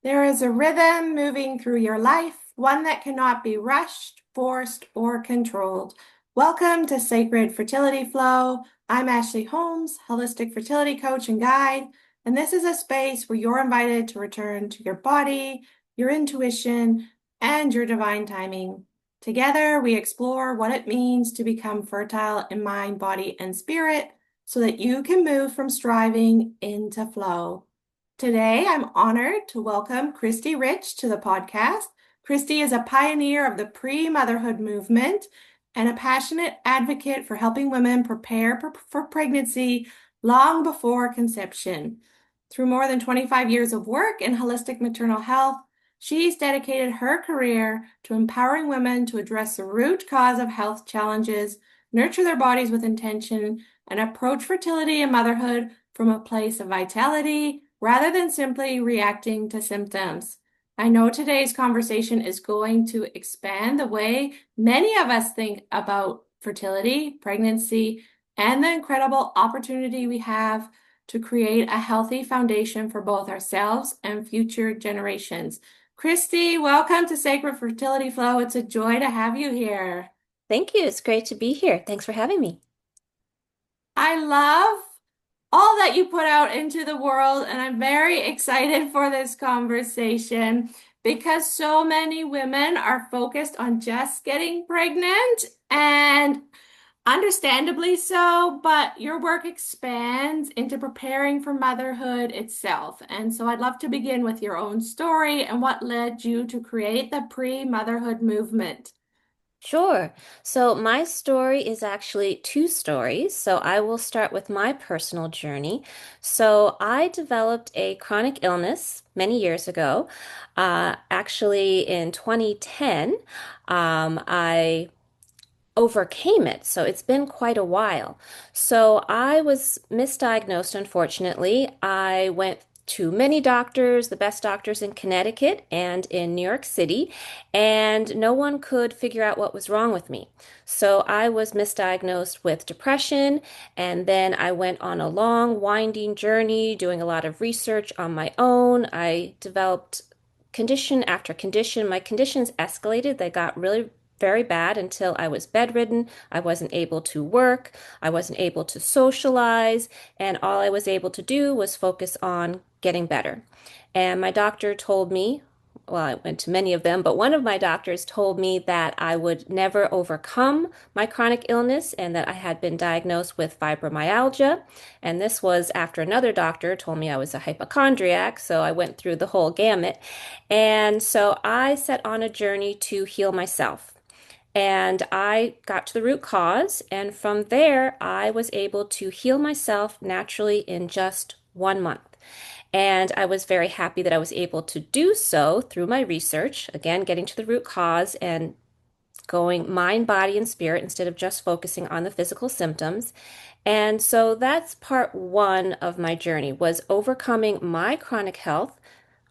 There is a rhythm moving through your life, one that cannot be rushed, forced, or controlled. Welcome to Sacred Fertility Flow. I'm Ashley Holmes, holistic fertility coach and guide, and this is a space where you're invited to return to your body, your intuition, and your divine timing. Together, we explore what it means to become fertile in mind, body, and spirit so that you can move from striving into flow. Today, I'm honored to welcome Khristee Rich to the podcast. Khristee is a pioneer of the pre-motherhood movement and a passionate advocate for helping women prepare for pregnancy long before conception. Through more than 25 years of work in holistic maternal health, she's dedicated her career to empowering women to address the root cause of health challenges, nurture their bodies with intention, and approach fertility and motherhood from a place of vitality rather than simply reacting to symptoms. I know today's conversation is going to expand the way many of us think about fertility, pregnancy, and the incredible opportunity we have to create a healthy foundation for both ourselves and future generations. Khristee, welcome to Sacred Fertility Flow. It's a joy to have you here. Thank you. It's great to be here. Thanks for having me. I love all that you put out into the world, and I'm very excited for this conversation because so many women are focused on just getting pregnant, and understandably so, but your work expands into preparing for motherhood itself. And so I'd love to begin with your own story and what led you to create the pre-motherhood movement. Sure. So, my story is actually two stories. So, I will start with my personal journey. So, I developed a chronic illness many years ago. Actually, in 2010, I overcame it. So it's been quite a while. So I was misdiagnosed, unfortunately. I went to many doctors, the best doctors in Connecticut and in New York City, and no one could figure out what was wrong with me. So I was misdiagnosed with depression, and then I went on a long, winding journey doing a lot of research on my own. I developed condition after condition. My conditions escalated. They got really very bad until I was bedridden. I wasn't able to work. I wasn't able to socialize. And all I was able to do was focus on getting better. And my doctor told me, well, I went to many of them, but one of my doctors told me that I would never overcome my chronic illness and that I had been diagnosed with fibromyalgia. And this was after another doctor told me I was a hypochondriac. So I went through the whole gamut. And so I set on a journey to heal myself. And I got to the root cause, and from there, I was able to heal myself naturally in just 1 month. And I was very happy that I was able to do so through my research, again, getting to the root cause and going mind, body, and spirit instead of just focusing on the physical symptoms. And so that's part one of my journey was overcoming my chronic health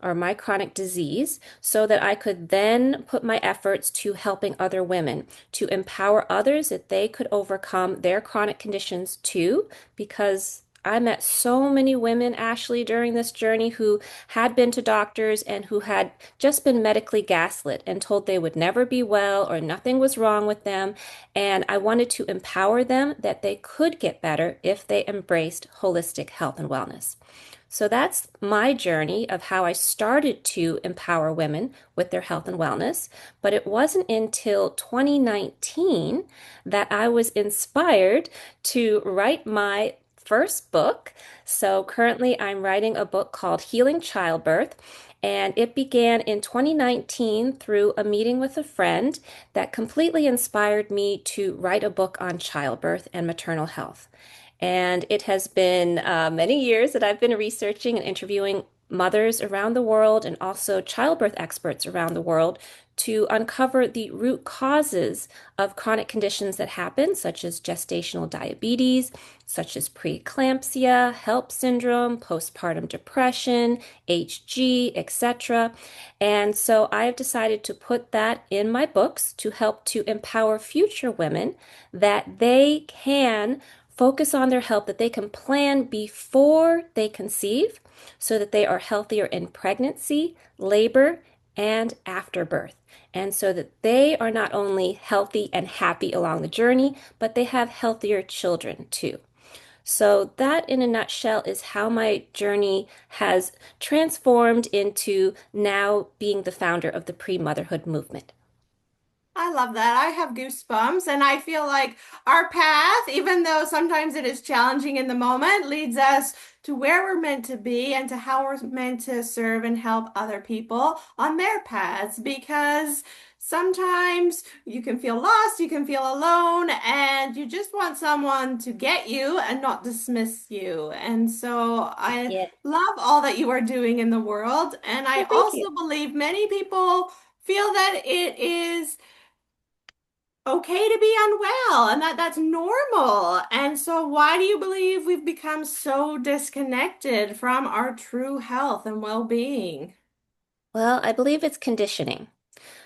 or my chronic disease so that I could then put my efforts to helping other women, to empower others that they could overcome their chronic conditions too, because I met so many women, Ashley, during this journey who had been to doctors and who had just been medically gaslit and told they would never be well or nothing was wrong with them. And I wanted to empower them that they could get better if they embraced holistic health and wellness. So that's my journey of how I started to empower women with their health and wellness. But it wasn't until 2019 that I was inspired to write my first book. So currently I'm writing a book called Healing Childbirth. And it began in 2019 through a meeting with a friend that completely inspired me to write a book on childbirth and maternal health. And it has been many years that I've been researching and interviewing mothers around the world and also childbirth experts around the world to uncover the root causes of chronic conditions that happen, such as gestational diabetes, such as preeclampsia, HELP syndrome, postpartum depression, HG, etc. And so I have decided to put that in my books to help to empower future women that they can focus on their health, that they can plan before they conceive so that they are healthier in pregnancy, labor, and after birth. And so that they are not only healthy and happy along the journey, but they have healthier children too. So, that in a nutshell is how my journey has transformed into now being the founder of the pre-motherhood movement. I love that. I have goosebumps, and I feel like our path, even though sometimes it is challenging in the moment, leads us to where we're meant to be and to how we're meant to serve and help other people on their paths. Because sometimes you can feel lost, you can feel alone, and you just want someone to get you and not dismiss you. And so I Yeah. love all that you are doing in the world. And I Well, thank you. also believe many people feel that it is okay to be unwell and that's normal. And so why do you believe we've become so disconnected from our true health and well-being? Well, I believe it's conditioning.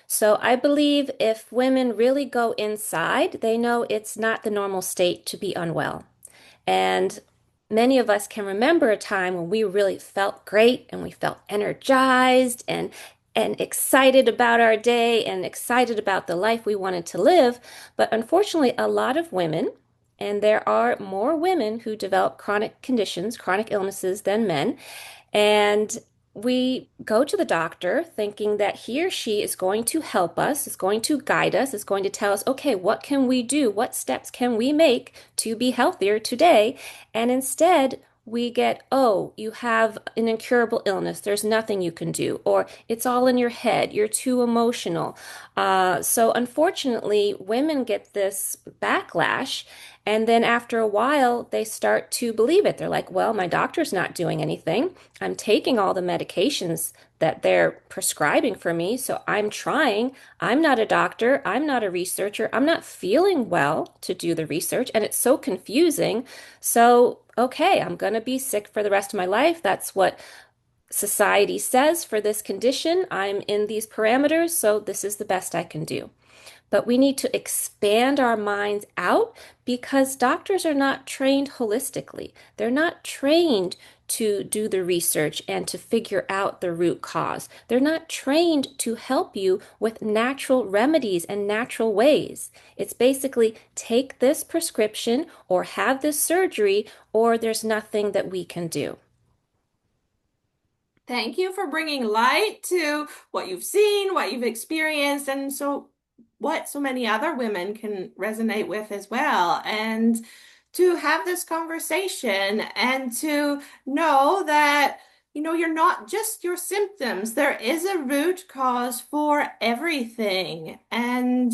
So I believe if women really go inside, they know it's not the normal state to be unwell. And many of us can remember a time when we really felt great and we felt energized and excited about our day and excited about the life we wanted to live. But unfortunately, a lot of women, and there are more women who develop chronic conditions, chronic illnesses than men, and we go to the doctor thinking that he or she is going to help us, is going to guide us, is going to tell us, okay, what can we do? What steps can we make to be healthier today? And instead, we get, oh, you have an incurable illness. There's nothing you can do. Or it's all in your head. You're too emotional. So unfortunately, women get this backlash. And then after a while, they start to believe it. They're like, well, my doctor's not doing anything. I'm taking all the medications that they're prescribing for me, so I'm trying. I'm not a doctor. I'm not a researcher. I'm not feeling well to do the research, and it's so confusing. So, okay, I'm going to be sick for the rest of my life. That's what society says for this condition. I'm in these parameters, so this is the best I can do. But we need to expand our minds out because doctors are not trained holistically. They're not trained to do the research and to figure out the root cause. They're not trained to help you with natural remedies and natural ways. It's basically take this prescription or have this surgery, or there's nothing that we can do. Thank you for bringing light to what you've seen, what you've experienced, and so what so many other women can resonate with as well. And to have this conversation and to know that, you're not just your symptoms. There is a root cause for everything. And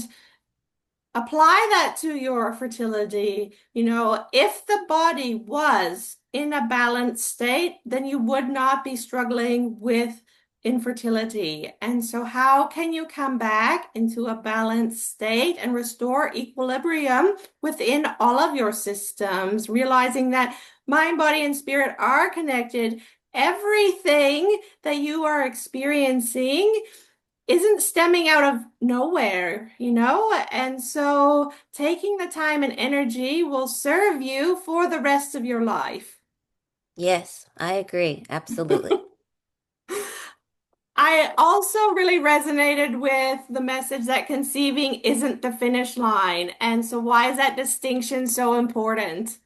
apply that to your fertility. If the body was in a balanced state, then you would not be struggling with infertility. And so, how can you come back into a balanced state and restore equilibrium within all of your systems, realizing that mind, body, and spirit are connected? Everything that you are experiencing isn't stemming out of nowhere. And so taking the time and energy will serve you for the rest of your life. Yes, I agree. Absolutely. I also really resonated with the message that conceiving isn't the finish line. And so why is that distinction so important?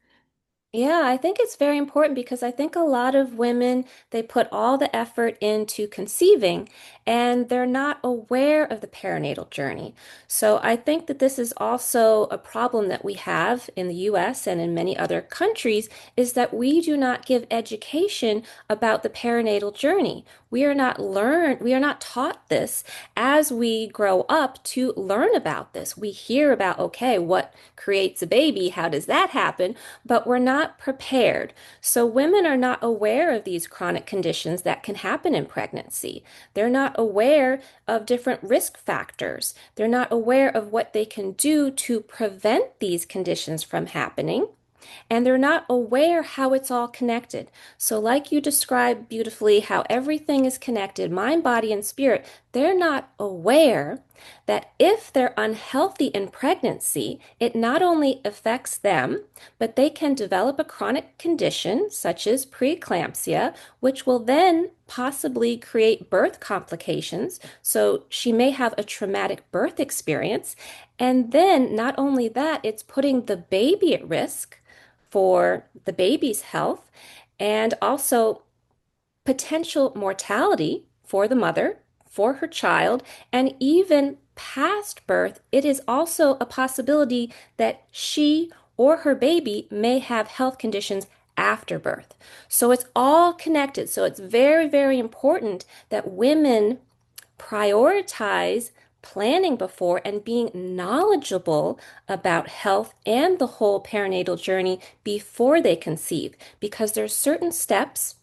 Yeah, I think it's very important because I think a lot of women, they put all the effort into conceiving and they're not aware of the perinatal journey. So I think that this is also a problem that we have in the US and in many other countries is that we do not give education about the perinatal journey. We are not taught this as we grow up to learn about this. We hear about, okay, what creates a baby? How does that happen? But we're not prepared. So women are not aware of these chronic conditions that can happen in pregnancy. They're not aware of different risk factors. They're not aware of what they can do to prevent these conditions from happening. And they're not aware how it's all connected. So, like you described beautifully, how everything is connected, mind, body, and spirit, they're not aware that if they're unhealthy in pregnancy, it not only affects them, but they can develop a chronic condition such as preeclampsia, which will then possibly create birth complications. So she may have a traumatic birth experience. And then not only that, it's putting the baby at risk for the baby's health and also potential mortality for the mother, for her child, and even past birth, it is also a possibility that she or her baby may have health conditions after birth. So it's all connected. So it's very, very important that women prioritize planning before and being knowledgeable about health and the whole perinatal journey before they conceive, because there's certain steps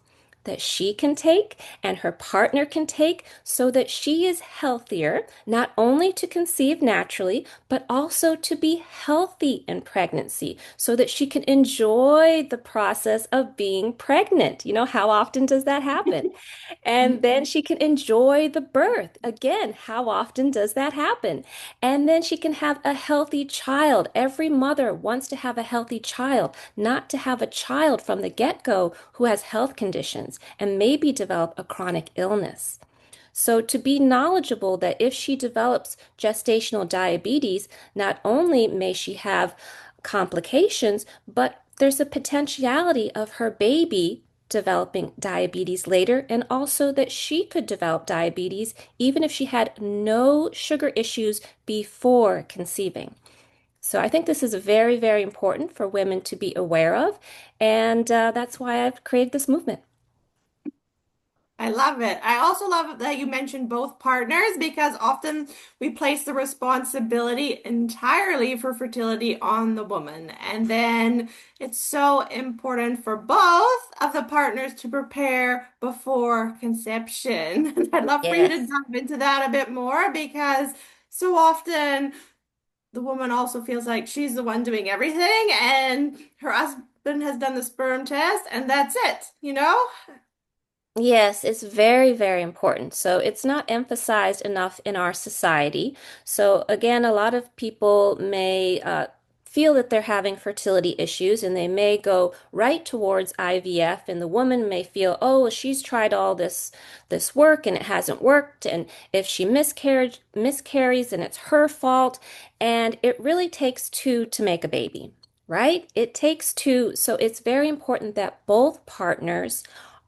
that she can take and her partner can take so that she is healthier, not only to conceive naturally, but also to be healthy in pregnancy so that she can enjoy the process of being pregnant. You know, how often does that happen? And then she can enjoy the birth. Again, how often does that happen? And then she can have a healthy child. Every mother wants to have a healthy child, not to have a child from the get-go who has health conditions and maybe develop a chronic illness. So, to be knowledgeable that if she develops gestational diabetes, not only may she have complications, but there's a potentiality of her baby developing diabetes later, and also that she could develop diabetes even if she had no sugar issues before conceiving. So, I think this is very, very important for women to be aware of, and that's why I've created this movement. I love it. I also love that you mentioned both partners because often we place the responsibility entirely for fertility on the woman. And then it's so important for both of the partners to prepare before conception. And I'd love for you to Yes. dive into that a bit more because so often the woman also feels like she's the one doing everything and her husband has done the sperm test and that's it, you know? Yes, it's very, very important. So it's not emphasized enough in our society. So again, a lot of people may feel that they're having fertility issues and they may go right towards IVF, and the woman may feel, oh, well, she's tried all this work and it hasn't worked, and if she miscarries, then it's her fault. And it really takes two to make a baby, right? It takes two. So it's very important that both partners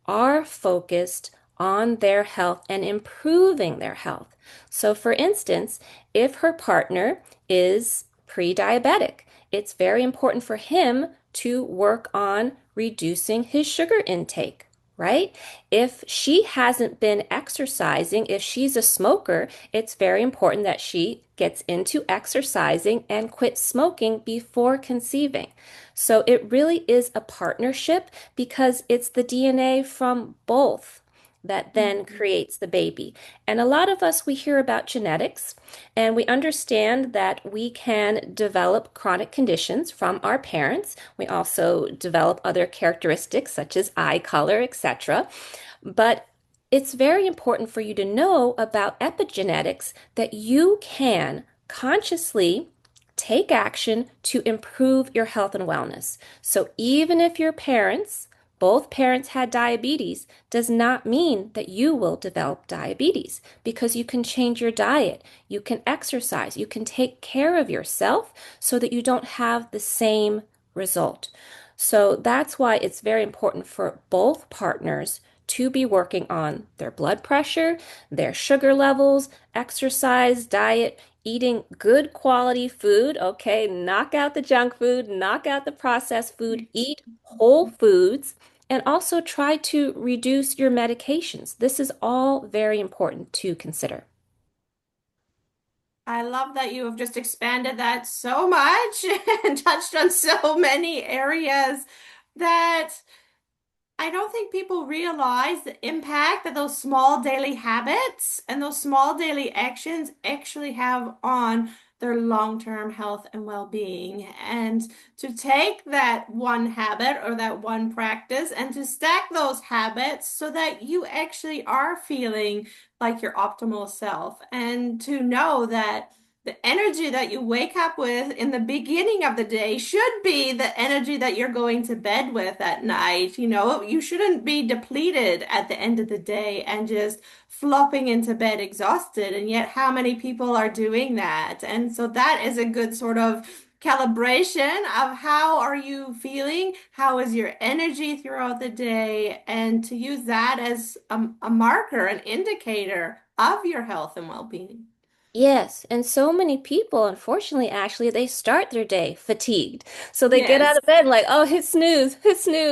are focused on their health and improving their health. So, for instance, if her partner is pre-diabetic, it's very important for him to work on reducing his sugar intake, right? If she hasn't been exercising, if she's a smoker, it's very important that she gets into exercising and quit smoking before conceiving. So it really is a partnership because it's the DNA from both that then creates the baby. And a lot of us, we hear about genetics and we understand that we can develop chronic conditions from our parents. We also develop other characteristics such as eye color, etc. But it's very important for you to know about epigenetics that you can consciously take action to improve your health and wellness. So even if your parents, both parents had diabetes, does not mean that you will develop diabetes because you can change your diet, you can exercise, you can take care of yourself so that you don't have the same result. So that's why it's very important for both partners to be working on their blood pressure, their sugar levels, exercise, diet, eating good quality food. Okay, knock out the junk food, knock out the processed food, eat whole foods, and also try to reduce your medications. This is all very important to consider. I love that you have just expanded that so much and touched on so many areas that I don't think people realize the impact that those small daily habits and those small daily actions actually have on their long-term health and well-being. And to take that one habit or that one practice and to stack those habits so that you actually are feeling like your optimal self, and to know that the energy that you wake up with in the beginning of the day should be the energy that you're going to bed with at night. You know, you shouldn't be depleted at the end of the day and just flopping into bed exhausted. And yet, how many people are doing that? And so that is a good sort of calibration of how are you feeling? How is your energy throughout the day? And to use that as a marker, an indicator of your health and well-being. Yes, and so many people, unfortunately, actually, they start their day fatigued. So they get out Yes. of bed like, oh, hit snooze,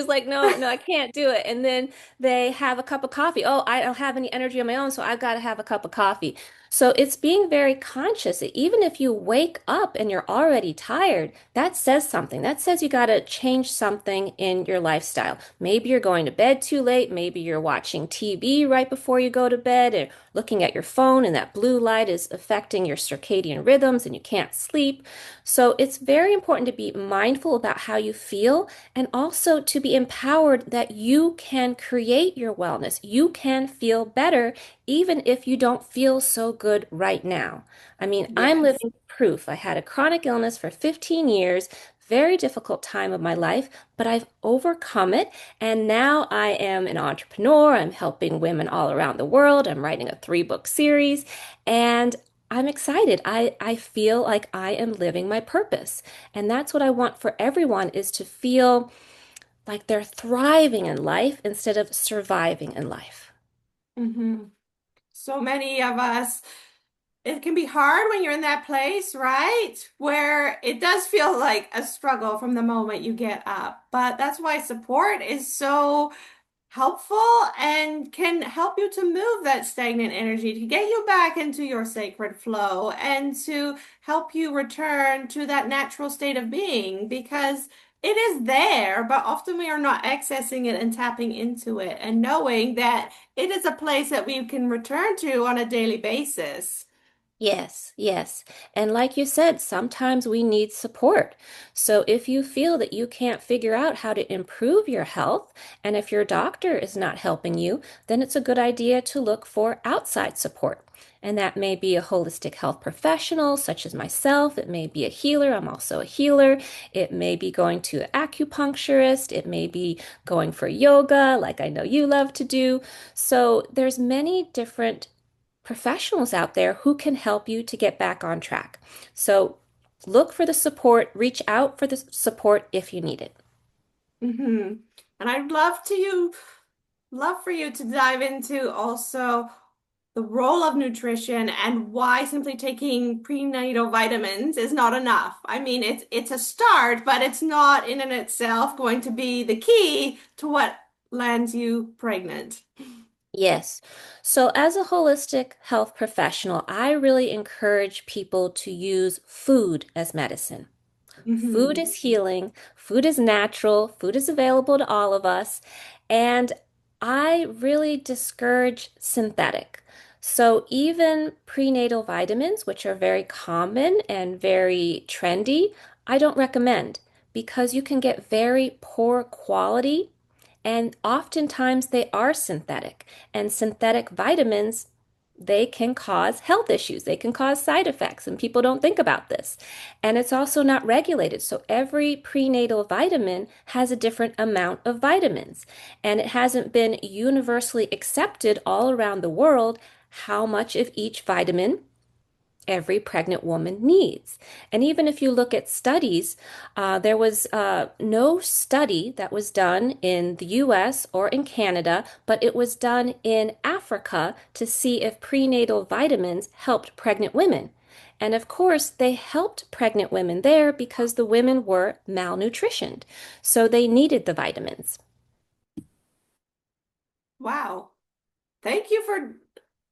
like, no, no, I can't do it. And then they have a cup of coffee. Oh, I don't have any energy on my own, so I've got to have a cup of coffee. So it's being very conscious that even if you wake up and you're already tired, that says something. That says you got to change something in your lifestyle. Maybe you're going to bed too late. Maybe you're watching TV right before you go to bed, and looking at your phone, and that blue light is affecting your circadian rhythms and you can't sleep. So it's very important to be mindful about how you feel and also to be empowered that you can create your wellness. You can feel better even if you don't feel so good right now. I mean, I'm Yes. living proof. I had a chronic illness for 15 years. Very difficult time of my life, but I've overcome it. And now I am an entrepreneur. I'm helping women all around the world. I'm writing a 3-book series, and I'm excited. I feel like I am living my purpose. And that's what I want for everyone is to feel like they're thriving in life instead of surviving in life. hmm So many of us, it can be hard when you're in that place, right? Where it does feel like a struggle from the moment you get up. But that's why support is so helpful and can help you to move that stagnant energy, to get you back into your sacred flow and to help you return to that natural state of being, because it is there, but often we are not accessing it and tapping into it and knowing that it is a place that we can return to on a daily basis. Yes, yes. And like you said, sometimes we need support. So if you feel that you can't figure out how to improve your health, and if your doctor is not helping you, then it's a good idea to look for outside support. And that may be a holistic health professional, such as myself. It may be a healer. I'm also a healer. It may be going to an acupuncturist. It may be going for yoga, like I know you love to do. So there's many different professionals out there who can help you to get back on track. So look for the support, reach out for the support if you need it. hmm And I'd love for you to dive into also the role of nutrition and why simply taking prenatal vitamins is not enough. I mean, it's a start, but it's not in and itself going to be the key to what lands you pregnant. Yes. So, as a holistic health professional, I really encourage people to use food as medicine. Food hmm is healing, food is natural, food is available to all of us, and I really discourage synthetic. So even prenatal vitamins, which are very common and very trendy, I don't recommend because you can get very poor quality, and oftentimes they are synthetic. And synthetic vitamins, they can cause health issues. They can cause side effects, and people don't think about this. And it's also not regulated. So every prenatal vitamin has a different amount of vitamins. And it hasn't been universally accepted all around the world how much of each vitamin every pregnant woman needs. And even if you look at studies, there was no study that was done in the US or in Canada, but it was done in Africa to see if prenatal vitamins helped pregnant women. And of course, they helped pregnant women there because the women were malnutritioned. So they needed the vitamins. Wow. Thank you for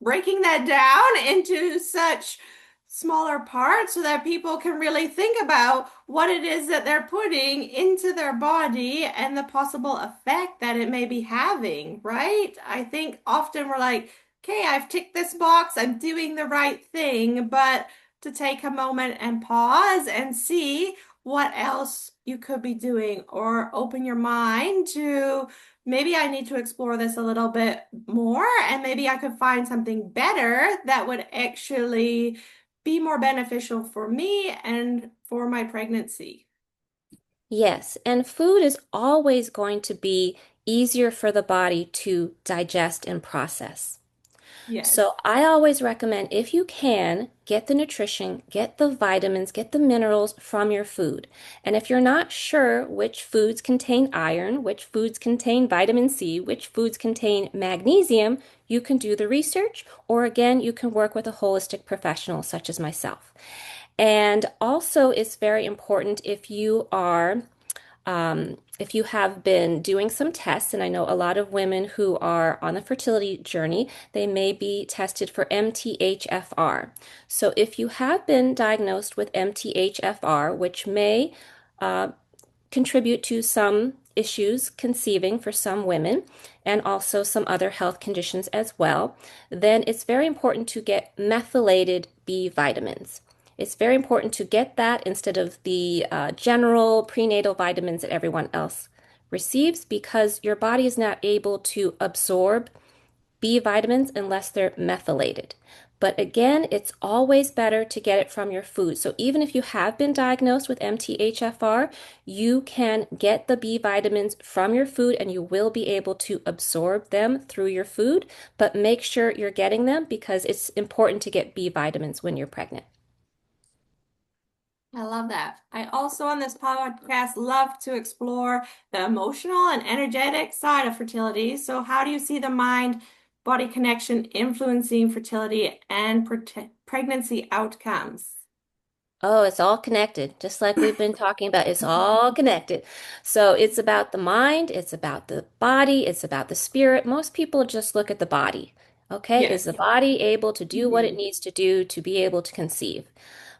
breaking that down into such smaller parts so that people can really think about what it is that they're putting into their body and the possible effect that it may be having, right? I think often we're like, okay, I've ticked this box, I'm doing the right thing, but to take a moment and pause and see what else you could be doing, or open your mind to maybe I need to explore this a little bit more, and maybe I could find something better that would actually be more beneficial for me and for my pregnancy. Yes, and food is always going to be easier for the body to digest and process. Yes. So I always recommend, if you can, get the nutrition, get the vitamins, get the minerals from your food. And if you're not sure which foods contain iron, which foods contain vitamin C, which foods contain magnesium, you can do the research, or again, you can work with a holistic professional such as myself. And also, it's very important if you have been doing some tests, and I know a lot of women who are on the fertility journey, they may be tested for MTHFR. So if you have been diagnosed with MTHFR, which may uh, contribute to some issues conceiving for some women and also some other health conditions as well, then it's very important to get methylated B vitamins. It's very important to get that instead of the general prenatal vitamins that everyone else receives, because your body is not able to absorb B vitamins unless they're methylated. But again, it's always better to get it from your food. So even if you have been diagnosed with MTHFR, you can get the B vitamins from your food and you will be able to absorb them through your food. But make sure you're getting them, because it's important to get B vitamins when you're pregnant. I love that. I also on this podcast love to explore the emotional and energetic side of fertility. So, how do you see the mind body connection influencing fertility and pregnancy outcomes? Oh, it's all connected, just like we've been talking about. It's all connected. So it's about the mind, it's about the body, it's about the spirit. Most people just look at the body. Okay, is Yes. the body able to do what it Mhm. needs to do to be able to conceive?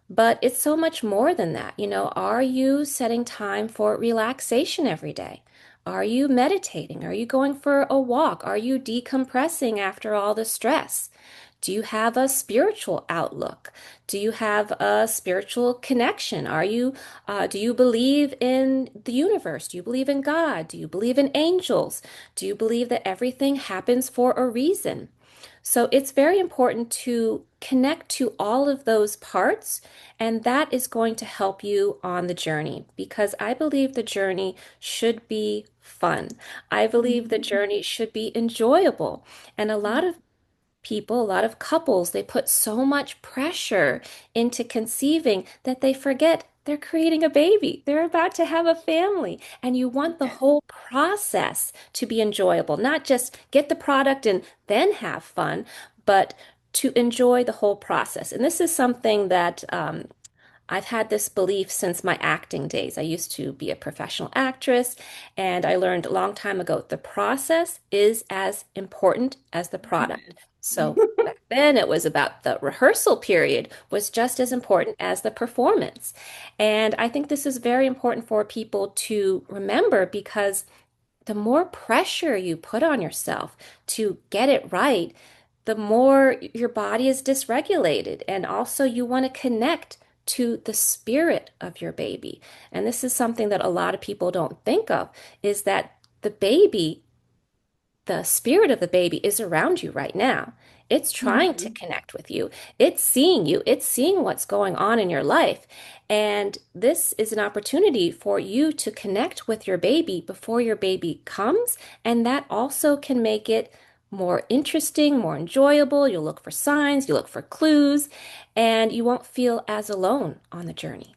But it's so much more than that. Are you setting time for relaxation every day? Are you meditating? Are you going for a walk? Are you decompressing after all the stress? Do you have a spiritual outlook? Do you have a spiritual connection? Do you believe in the universe? Do you believe in God? Do you believe in angels? Do you believe that everything happens for a reason? So it's very important to connect to all of those parts, and that is going to help you on the journey, because I believe the journey should be fun. I believe the Mhm. journey should be enjoyable. And a lot of people, a lot of couples, they put so much pressure into conceiving that they forget they're creating a baby. They're about to have a family, and you want the Yes. whole process to be enjoyable, not just get the product and then have fun, but to enjoy the whole process. And this is something that I've had this belief since my acting days. I used to be a professional actress, and I learned a long time ago the process is as important as the product. Yes. So back then it was about the rehearsal period was just as important as the performance. And I think this is very important for people to remember, because the more pressure you put on yourself to get it right, the more your body is dysregulated. And also, you want to connect to the spirit of your baby. And this is something that a lot of people don't think of, is that the spirit of the baby is around you right now. It's trying to Mhm. connect with you. It's seeing you. It's seeing what's going on in your life. And this is an opportunity for you to connect with your baby before your baby comes. And that also can make it more interesting, more enjoyable. You'll look for signs, you look for clues, and you won't feel as alone on the journey.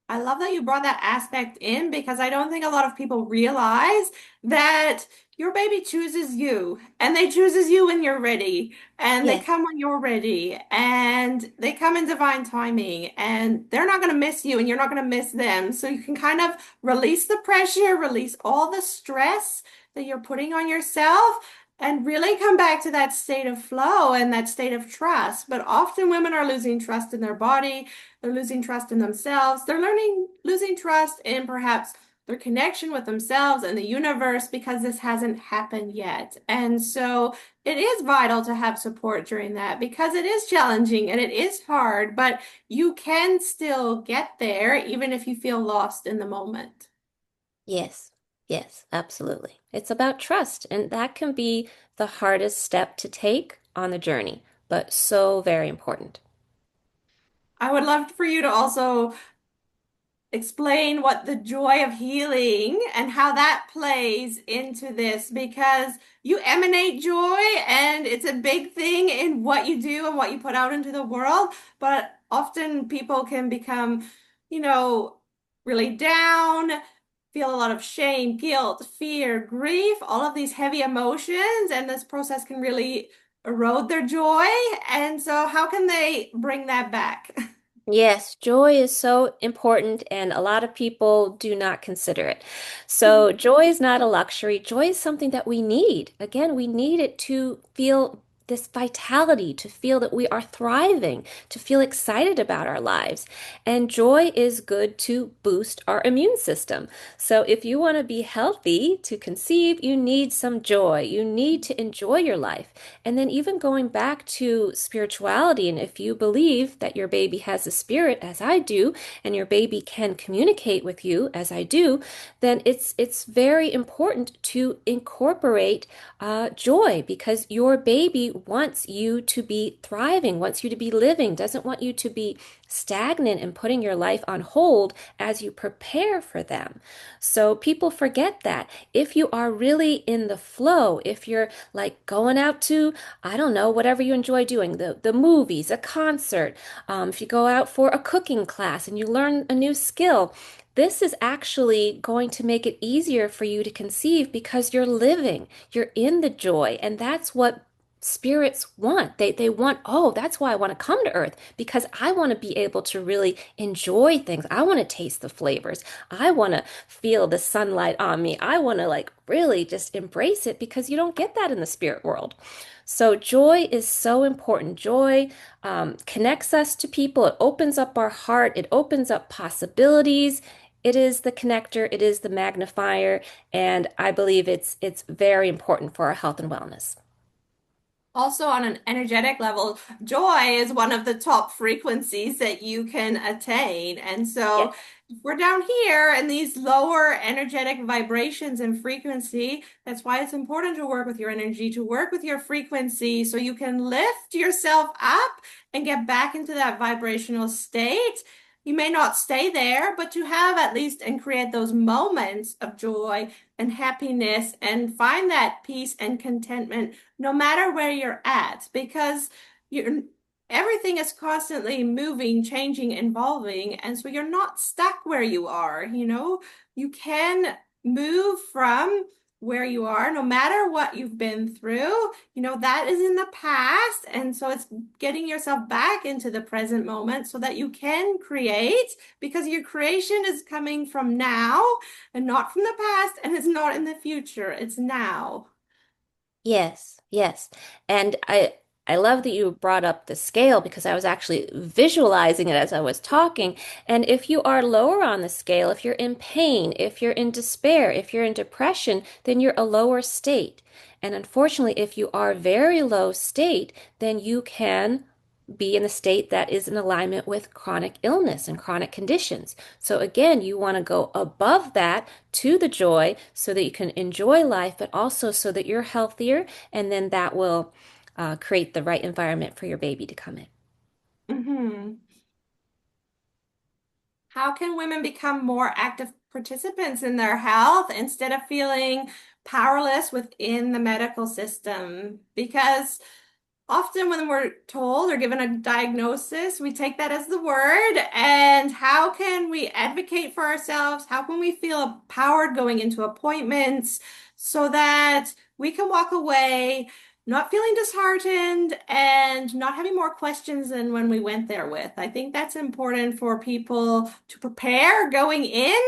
I love that you brought that aspect in, because I don't think a lot of people realize that your baby chooses you, and they chooses you when you're ready, and they Yes. come when you're ready, and they come in divine timing, and they're not going to miss you and you're not going to miss them. So you can kind of release the pressure, release all the stress that you're putting on yourself, and really come back to that state of flow and that state of trust. But often women are losing trust in their body. They're losing trust in themselves. They're losing trust in perhaps their connection with themselves and the universe because this hasn't happened yet. And so it is vital to have support during that because it is challenging and it is hard, but you can still get there even if you feel lost in the moment. Yes, yes, absolutely. It's about trust, and that can be the hardest step to take on the journey, but so very important. I would love for you to also explain what the joy of healing and how that plays into this because you emanate joy and it's a big thing in what you do and what you put out into the world. But often people can become, you know, really down, feel a lot of shame, guilt, fear, grief, all of these heavy emotions, and this process can really erode their joy. And so, how can they bring that back? Yes, joy is so important, and a lot of people do not consider it. So, joy is not a luxury. Joy is something that we need. Again, we need it to feel this vitality, to feel that we are thriving, to feel excited about our lives. And joy is good to boost our immune system. So, if you want to be healthy to conceive, you need some joy. You need to enjoy your life. And then, even going back to spirituality, and if you believe that your baby has a spirit, as I do, and your baby can communicate with you, as I do, then it's very important to incorporate joy because your baby wants you to be thriving, wants you to be living, doesn't want you to be stagnant and putting your life on hold as you prepare for them. So people forget that. If you are really in the flow, if you're like going out to, I don't know, whatever you enjoy doing, the movies, a concert, if you go out for a cooking class and you learn a new skill, this is actually going to make it easier for you to conceive because you're living, you're in the joy, and that's what spirits want. They want, oh, that's why I want to come to earth because I want to be able to really enjoy things. I want to taste the flavors. I want to feel the sunlight on me. I want to like really just embrace it because you don't get that in the spirit world. So joy is so important. Joy connects us to people. It opens up our heart. It opens up possibilities. It is the connector. It is the magnifier, and I believe it's very important for our health and wellness. Also, on an energetic level, joy is one of the top frequencies that you can attain. And Yeah. so, if we're down here in these lower energetic vibrations and frequency, that's why it's important to work with your energy, to work with your frequency so you can lift yourself up and get back into that vibrational state. You may not stay there, but to have at least and create those moments of joy and happiness and find that peace and contentment no matter where you're at, because you're everything is constantly moving, changing, evolving, and so you're not stuck where you are, you know? You can move from where you are no matter what you've been through. You know, that is in the past, and so it's getting yourself back into the present moment so that you can create because your creation is coming from now and not from the past, and it's not in the future, it's now. Yes, yes. And I love that you brought up the scale because I was actually visualizing it as I was talking. And if you are lower on the scale, if you're in pain, if you're in despair, if you're in depression, then you're a lower state. And unfortunately, if you are very low state, then you can be in a state that is in alignment with chronic illness and chronic conditions. So again, you want to go above that to the joy so that you can enjoy life, but also so that you're healthier, and then that will create the right environment for your baby to come in. Mhm. How can women become more active participants in their health instead of feeling powerless within the medical system? Because often when we're told or given a diagnosis, we take that as the word. And how can we advocate for ourselves? How can we feel empowered going into appointments so that we can walk away not feeling disheartened and not having more questions than when we went there with? I think that's important for people to prepare going in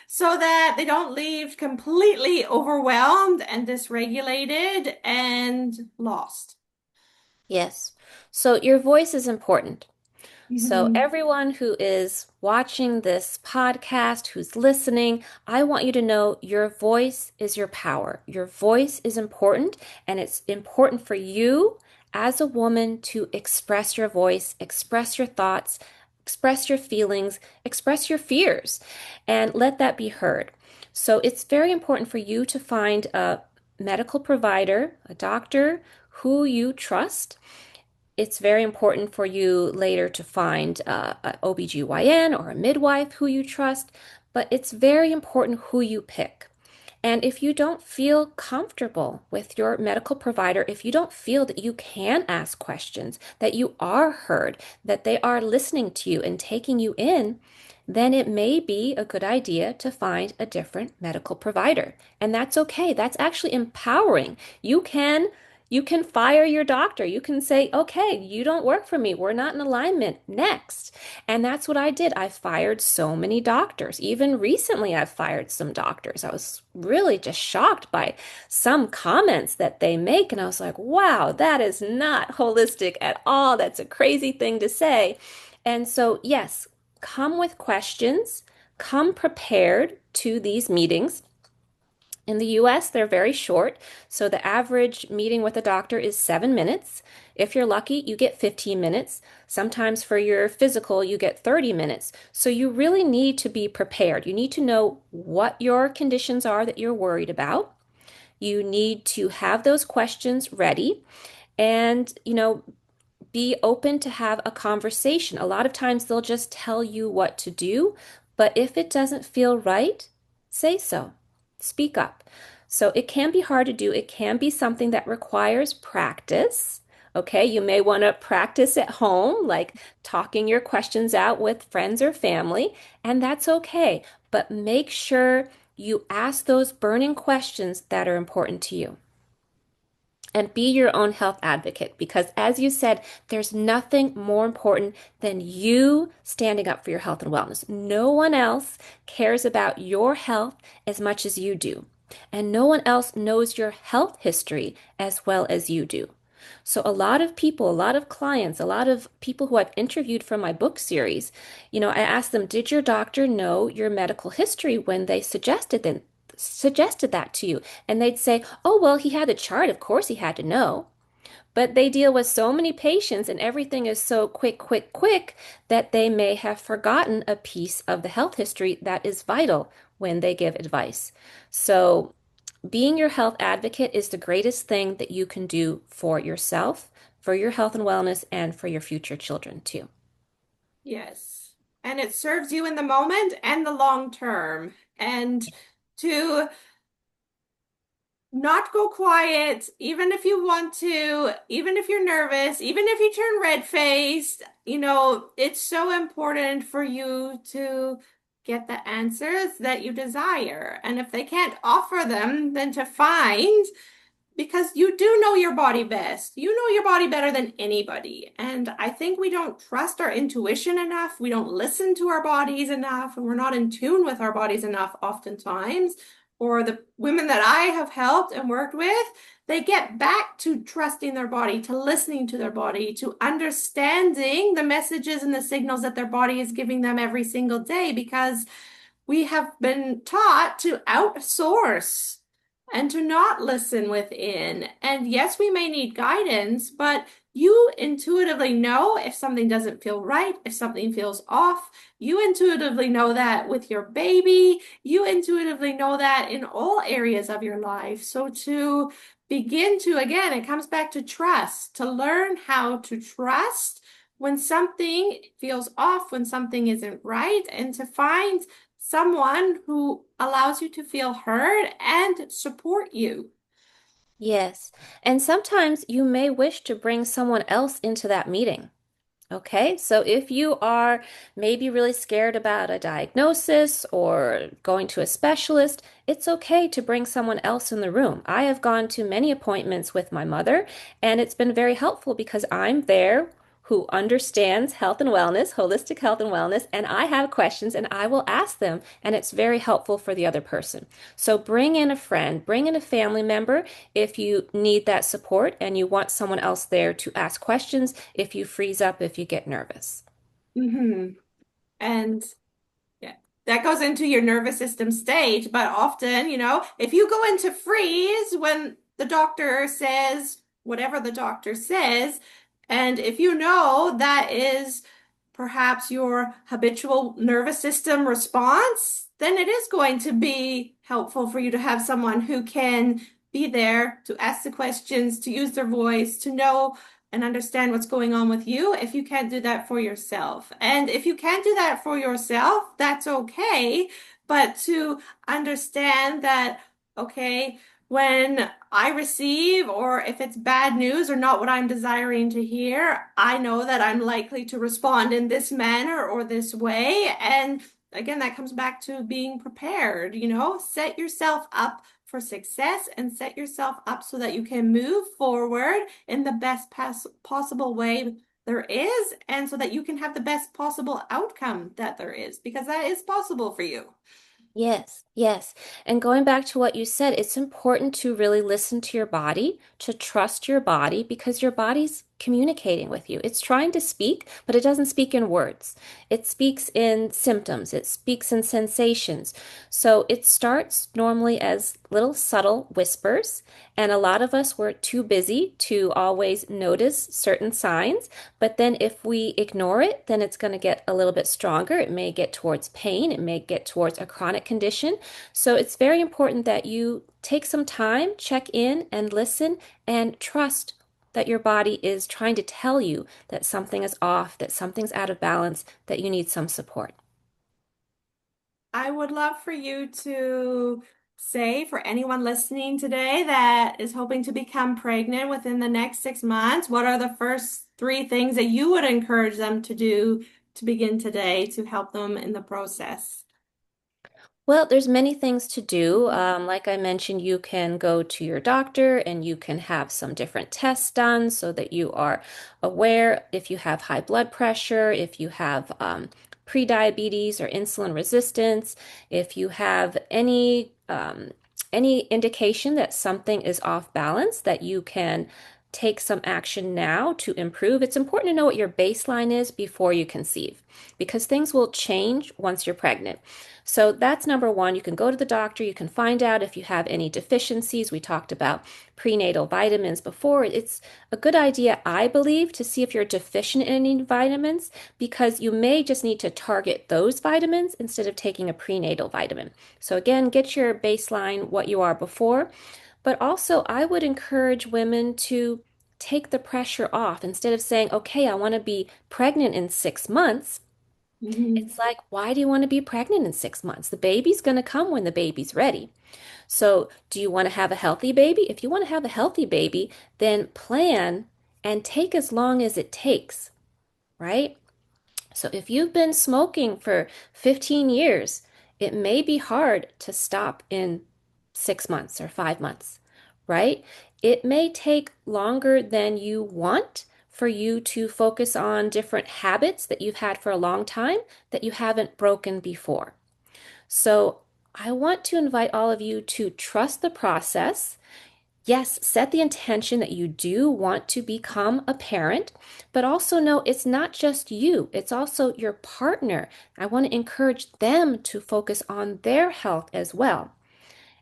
so that they don't leave completely overwhelmed and dysregulated and lost. Yes. So your voice is important. So, Mhm. everyone who is watching this podcast, who's listening, I want you to know your voice is your power. Your voice is important, and it's important for you as a woman to express your voice, express your thoughts, express your feelings, express your fears, and let that be heard. So, it's very important for you to find a medical provider, a doctor who you trust. It's very important for you later to find an OBGYN or a midwife who you trust, but it's very important who you pick. And if you don't feel comfortable with your medical provider, if you don't feel that you can ask questions, that you are heard, that they are listening to you and taking you in, then it may be a good idea to find a different medical provider. And that's okay. That's actually empowering. You can fire your doctor. You can say, okay, you don't work for me. We're not in alignment. Next. And that's what I did. I fired so many doctors. Even recently, I've fired some doctors. I was really just shocked by some comments that they make. And I was like, wow, that is not holistic at all. That's a crazy thing to say. And so, yes, come with questions, come prepared to these meetings. In the US, they're very short, so the average meeting with a doctor is 7 minutes. If you're lucky, you get 15 minutes. Sometimes for your physical, you get 30 minutes. So you really need to be prepared. You need to know what your conditions are that you're worried about. You need to have those questions ready and, be open to have a conversation. A lot of times they'll just tell you what to do, but if it doesn't feel right, say so. Speak up. So it can be hard to do. It can be something that requires practice. Okay, you may want to practice at home, like talking your questions out with friends or family, and that's okay. But make sure you ask those burning questions that are important to you and be your own health advocate because, as you said, there's nothing more important than you standing up for your health and wellness. No one else cares about your health as much as you do, and no one else knows your health history as well as you do. So, a lot of people, a lot of clients, a lot of people who I've interviewed from my book series, I asked them, did your doctor know your medical history when they suggested that to you? And they'd say, oh, well, he had a chart. Of course, he had to know. But they deal with so many patients and everything is so quick, quick, quick that they may have forgotten a piece of the health history that is vital when they give advice. So, being your health advocate is the greatest thing that you can do for yourself, for your health and wellness, and for your future children, too. Yes. And it serves you in the moment and the long term. And to not go quiet, even if you want to, even if you're nervous, even if you turn red-faced, it's so important for you to get the answers that you desire. And if they can't offer them, then to find because you do know your body best. You know your body better than anybody. And I think we don't trust our intuition enough. We don't listen to our bodies enough, and we're not in tune with our bodies enough oftentimes. Or the women that I have helped and worked with, they get back to trusting their body, to listening to their body, to understanding the messages and the signals that their body is giving them every single day because we have been taught to outsource and to not listen within. And yes, we may need guidance, but you intuitively know if something doesn't feel right, if something feels off. You intuitively know that with your baby. You intuitively know that in all areas of your life. So to begin to, again, it comes back to trust, to learn how to trust when something feels off, when something isn't right, and to find someone who allows you to feel heard and support you. Yes. And sometimes you may wish to bring someone else into that meeting. Okay, so if you are maybe really scared about a diagnosis or going to a specialist, it's okay to bring someone else in the room. I have gone to many appointments with my mother, and it's been very helpful because I'm there who understands health and wellness, holistic health and wellness, and I have questions and I will ask them, and it's very helpful for the other person. So bring in a friend, bring in a family member if you need that support and you want someone else there to ask questions if you freeze up, if you get nervous. hmm And yeah, that goes into your nervous system state. But often, if you go into freeze when the doctor says whatever the doctor says, and if you know that is perhaps your habitual nervous system response, then it is going to be helpful for you to have someone who can be there to ask the questions, to use their voice, to know and understand what's going on with you if you can't do that for yourself. And if you can't do that for yourself, that's okay. But to understand that, okay, when I receive, or if it's bad news or not what I'm desiring to hear, I know that I'm likely to respond in this manner or this way. And again, that comes back to being prepared, set yourself up for success and set yourself up so that you can move forward in the best possible way there is, and so that you can have the best possible outcome that there is, because that is possible for you. Yes, yes. And going back to what you said, it's important to really listen to your body, to trust your body, because your body's communicating with you. It's trying to speak, but it doesn't speak in words. It speaks in symptoms, it speaks in sensations. So it starts normally as little subtle whispers, and a lot of us were too busy to always notice certain signs. But then if we ignore it, then it's going to get a little bit stronger. It may get towards pain. It may get towards a chronic condition. So it's very important that you take some time, check in and listen and trust that your body is trying to tell you that something is off, that something's out of balance, that you need some support. I would love for you to say, for anyone listening today that is hoping to become pregnant within the next 6 months, what are the first three things that you would encourage them to do to begin today to help them in the process? Well, there's many things to do. Like I mentioned, you can go to your doctor and you can have some different tests done so that you are aware if you have high blood pressure, if you have pre-diabetes or insulin resistance, if you have any indication that something is off balance, that you can take some action now to improve. It's important to know what your baseline is before you conceive, because things will change once you're pregnant. So that's number one. You can go to the doctor, you can find out if you have any deficiencies. We talked about prenatal vitamins before. It's a good idea, I believe, to see if you're deficient in any vitamins, because you may just need to target those vitamins instead of taking a prenatal vitamin. So again, get your baseline what you are before. But also, I would encourage women to take the pressure off. Instead of saying, okay, I want to be pregnant in 6 months, Mhm. it's like, why do you want to be pregnant in 6 months? The baby's going to come when the baby's ready. So, do you want to have a healthy baby? If you want to have a healthy baby, then plan and take as long as it takes, right? So, if you've been smoking for 15 years, it may be hard to stop in 6 months or 5 months, right? It may take longer than you want for you to focus on different habits that you've had for a long time that you haven't broken before. So, I want to invite all of you to trust the process. Yes, set the intention that you do want to become a parent, but also know it's not just you, it's also your partner. I want to encourage them to focus on their health as well.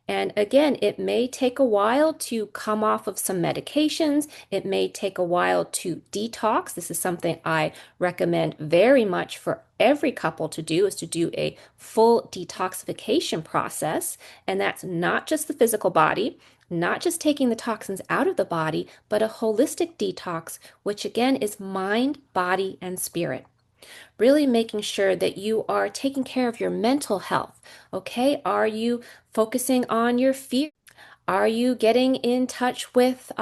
And again, it may take a while to come off of some medications. It may take a while to detox. This is something I recommend very much for every couple to do, is to do a full detoxification process. And that's not just the physical body, not just taking the toxins out of the body, but a holistic detox, which again is mind, body, and spirit. Really making sure that you are taking care of your mental health. Okay, are you focusing on your fear? Are you getting in touch with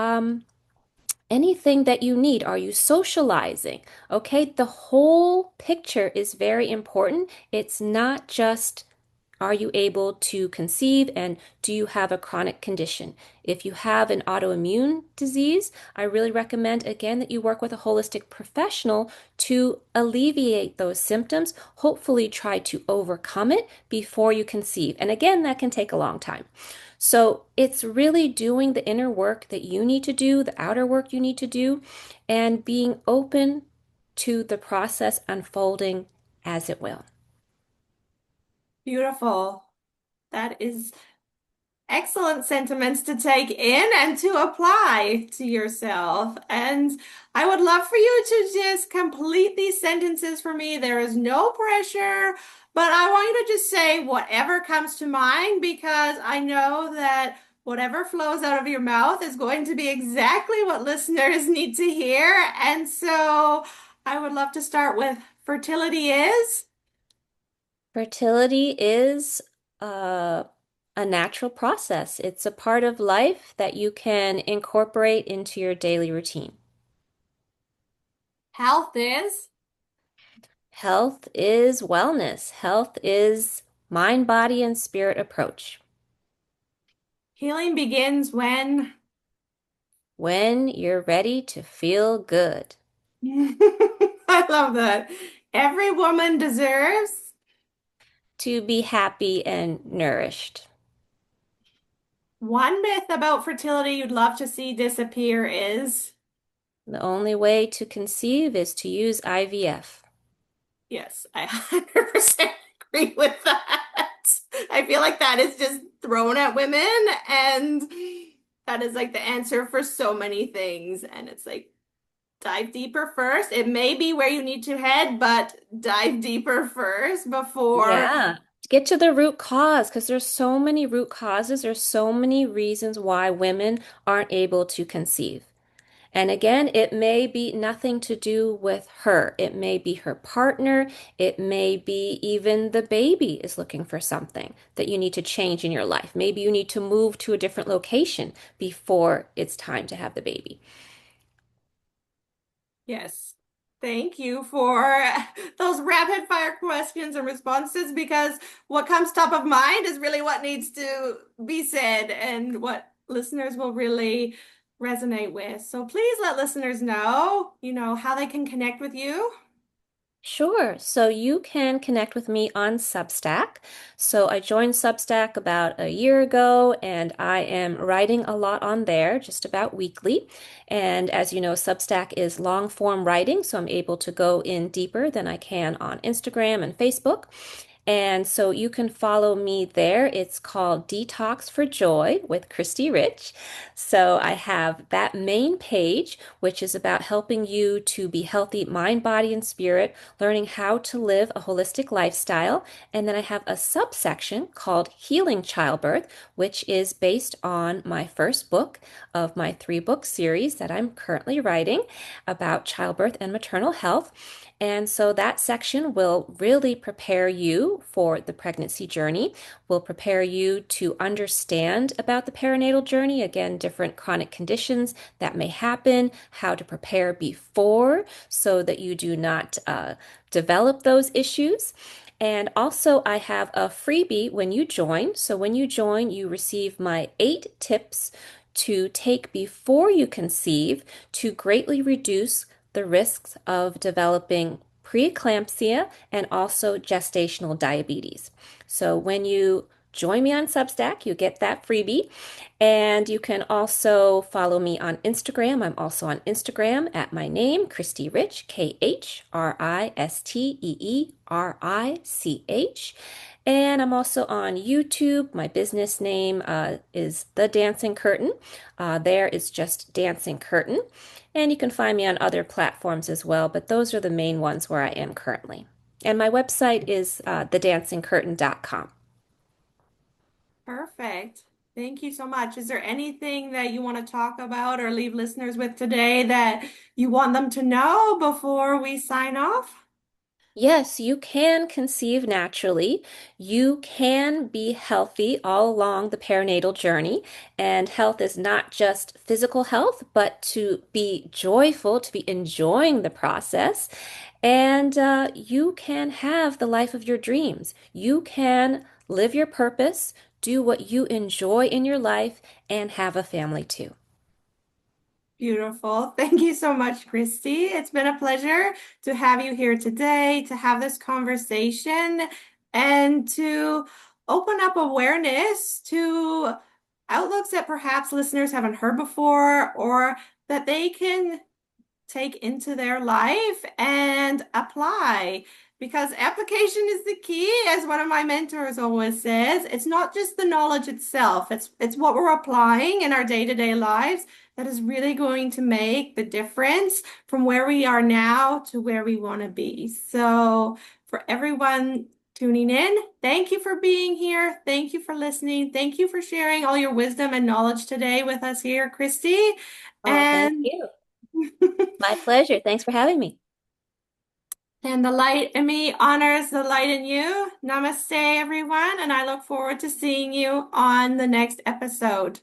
anything that you need? Are you socializing? Okay, the whole picture is very important. It's not just are you able to conceive and do you have a chronic condition? If you have an autoimmune disease, I really recommend again that you work with a holistic professional to alleviate those symptoms, hopefully try to overcome it before you conceive. And again, that can take a long time. So it's really doing the inner work that you need to do, the outer work you need to do, and being open to the process unfolding as it will. Beautiful. That is excellent sentiments to take in and to apply to yourself. And I would love for you to just complete these sentences for me. There is no pressure, but I want you to just say whatever comes to mind because I know that whatever flows out of your mouth is going to be exactly what listeners need to hear. And so I would love to start with fertility is. Fertility is a natural process. It's a part of life that you can incorporate into your daily routine. Health is. Health is wellness. Health is mind, body, and spirit approach. Healing begins When you're ready to feel good, I love that. Every woman deserves to be happy and nourished. one myth about fertility you'd love to see disappear is, The only way to conceive is to use IVF. yes, I 100% agree with that. I feel like that is just thrown at women, and that is like the answer for so many things. And it's like, dive deeper first. It may be where you need to head, but dive deeper first before. Yeah. Get to the root cause because there's so many root causes. There's so many reasons why women aren't able to conceive. And again, it may be nothing to do with her. It may be her partner. It may be even the baby is looking for something that you need to change in your life. Maybe you need to move to a different location before it's time to have the baby. Yes. Thank you for those rapid fire questions and responses because what comes top of mind is really what needs to be said and what listeners will really resonate with. So please let listeners know, how they can connect with you. Sure. So you can connect with me on Substack. So I joined Substack about a year ago, and I am writing a lot on there, just about weekly. And as you know, Substack is long form writing, so I'm able to go in deeper than I can on Instagram and Facebook. And so you can follow me there. It's called Detox for Joy with Khristee Rich. So I have that main page, which is about helping you to be healthy mind, body, and spirit, learning how to live a holistic lifestyle. And then I have a subsection called Healing Childbirth, which is based on my first book of my 3-book series that I'm currently writing about childbirth and maternal health. And so that section will really prepare you for the pregnancy journey, will prepare you to understand about the perinatal journey, again, different chronic conditions that may happen, how to prepare before so that you do not develop those issues. And also, I have a freebie when you join. So, when you join, you receive my 8 tips to take before you conceive to greatly reduce the risks of developing preeclampsia and also gestational diabetes. So when you join me on Substack, you get that freebie. And you can also follow me on Instagram. I'm also on Instagram at my name, Khristee Rich, Khristeerich. And I'm also on YouTube. My business name is The Dancing Curtain. There is just Dancing Curtain. And you can find me on other platforms as well, but those are the main ones where I am currently. And my website is thedancingcurtain.com. Perfect. Thank you so much. Is there anything that you want to talk about or leave listeners with today that you want them to know before we sign off? Yes, you can conceive naturally. You can be healthy all along the perinatal journey. And health is not just physical health, but to be joyful, to be enjoying the process. And you can have the life of your dreams. You can live your purpose, do what you enjoy in your life, and have a family too. Beautiful. Thank you so much, Christy. It's been a pleasure to have you here today, to have this conversation, and to open up awareness to outlooks that perhaps listeners haven't heard before, or that they can take into their life and apply. Because application is the key, as one of my mentors always says. It's not just the knowledge itself, it's what we're applying in our day-to-day lives that is really going to make the difference from where we are now to where we want to be. So, for everyone tuning in, thank you for being here. Thank you for listening. Thank you for sharing all your wisdom and knowledge today with us here, Khristee. Oh, thank And you. My pleasure. Thanks for having me. and the light in me honors the light in you. Namaste, everyone, and I look forward to seeing you on the next episode.